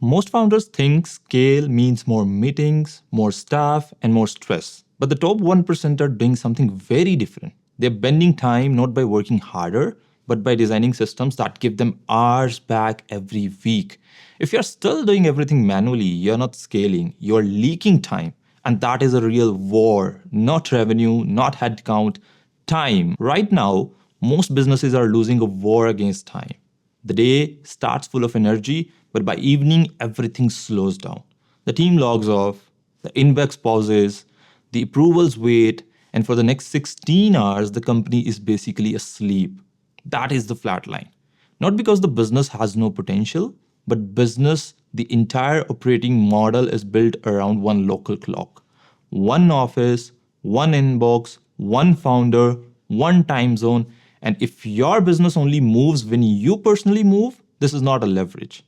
Most founders think scale means more meetings, more staff, and more stress. But the top 1% are doing something very different. They're bending time not by working harder, but by designing systems that give them hours back every week. If you're still doing everything manually, you're not scaling, you're leaking time. And that is a real war, not revenue, not headcount, time. Right now, most businesses are losing a war against time. The day starts full of energy, but by evening, everything slows down. The team logs off, the inbox pauses, the approvals wait, and for the next 16 hours, the company is basically asleep. That is the flat line. Not because the business has no potential, but business, the entire operating model is built around one local clock. One office, one inbox, one founder, one time zone. And if your business only moves when you personally move, this is not a leverage.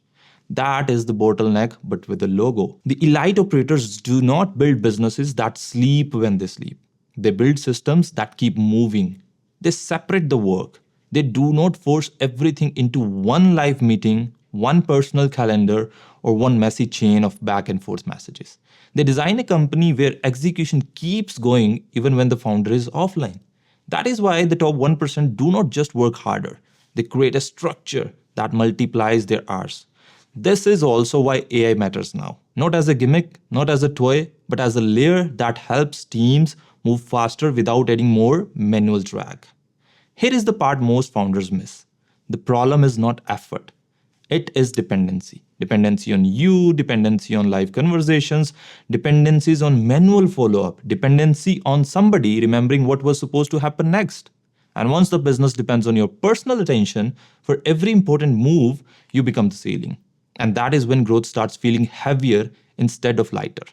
That is the bottleneck, but with a logo. The elite operators do not build businesses that sleep when they sleep. They build systems that keep moving. They separate the work. They do not force everything into one live meeting, one personal calendar, or one messy chain of back and forth messages. They design a company where execution keeps going even when the founder is offline. That is why the top 1% do not just work harder. They create a structure that multiplies their hours. This is also why AI matters now. Not as a gimmick, not as a toy, but as a layer that helps teams move faster without adding more manual drag. Here is the part most founders miss. The problem is not effort. It is dependency. Dependency on you, dependency on live conversations, dependencies on manual follow-up, dependency on somebody remembering what was supposed to happen next. And once the business depends on your personal attention, for every important move, you become the ceiling. And that is when growth starts feeling heavier instead of lighter.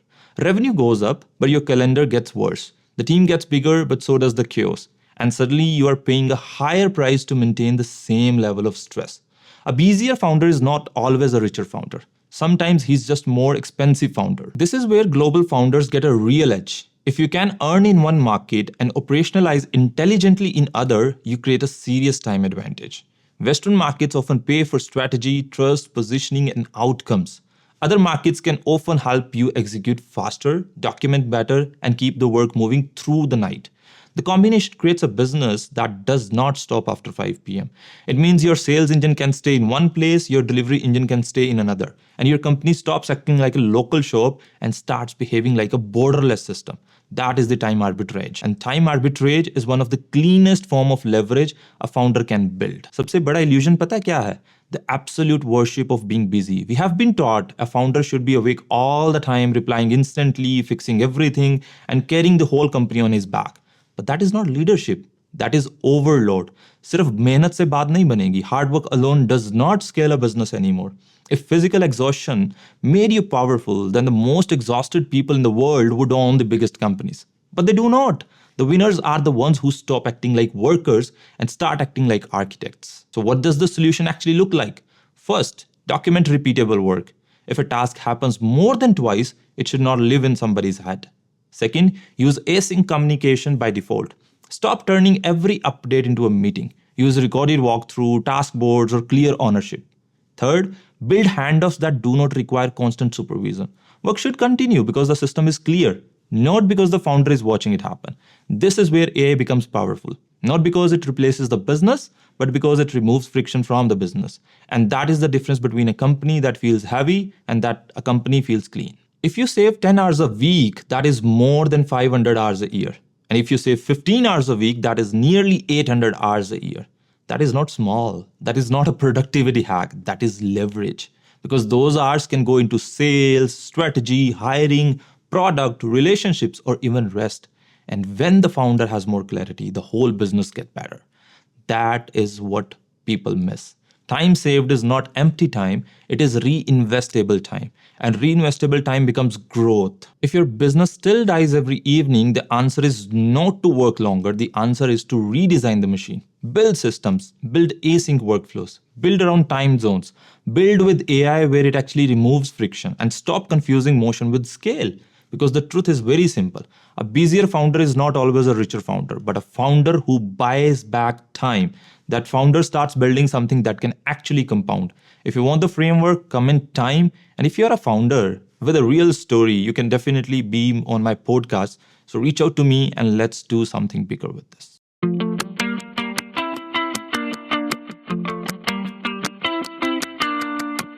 Revenue goes up, but your calendar gets worse. The team gets bigger, but so does the chaos. And suddenly you are paying a higher price to maintain the same level of stress. A busier founder is not always a richer founder. Sometimes he's just more expensive founder. This is where global founders get a real edge. If you can earn in one market and operationalize intelligently in other, you create a serious time advantage. Western markets often pay for strategy, trust, positioning, and outcomes. Other markets can often help you execute faster, document better, and keep the work moving through the night. The combination creates a business that does not stop after 5 p.m. It means your sales engine can stay in one place, your delivery engine can stay in another, and your company stops acting like a local shop and starts behaving like a borderless system. That is the time arbitrage. And time arbitrage is one of the cleanest form of leverage a founder can build. सबसे बड़ा illusion पता है क्या है? The absolute worship of being busy. We have been taught a founder should be awake all the time, replying instantly, fixing everything, and carrying the whole company on his back. But that is not leadership. That is overload. सिर्फ मेहनत से बात नहीं बनेगी. Hard work alone does not scale a business anymore. If physical exhaustion made you powerful, then the most exhausted people in the world would own the biggest companies. But they do not. The winners are the ones who stop acting like workers and start acting like architects. So what does the solution actually look like? First, document repeatable work. If a task happens more than twice, it should not live in somebody's head. Second, use async communication by default. Stop turning every update into a meeting. Use recorded walkthrough, task boards, or clear ownership. Third, build handoffs that do not require constant supervision. Work should continue because the system is clear, not because the founder is watching it happen. This is where AI becomes powerful. Not because it replaces the business, but because it removes friction from the business. And that is the difference between a company that feels heavy and that a company feels clean. If you save 10 hours a week, that is more than 500 hours a year. And if you save 15 hours a week, that is nearly 800 hours a year. That is not small. That is not a productivity hack. That is leverage. Because those hours can go into sales, strategy, hiring, product, relationships, or even rest. And when the founder has more clarity, the whole business gets better. That is what people miss. Time saved is not empty time, it is reinvestable time. And reinvestable time becomes growth. If your business still dies every evening, the answer is not to work longer. The answer is to redesign the machine. Build systems, build async workflows, build around time zones, build with AI where it actually removes friction, and stop confusing motion with scale. Because the truth is very simple. A busier founder is not always a richer founder, but a founder who buys back time. that founder starts building something that can actually compound. If you want the framework, comment time. And if you're a founder with a real story, you can definitely be on my podcast. So reach out to me and let's do something bigger with this.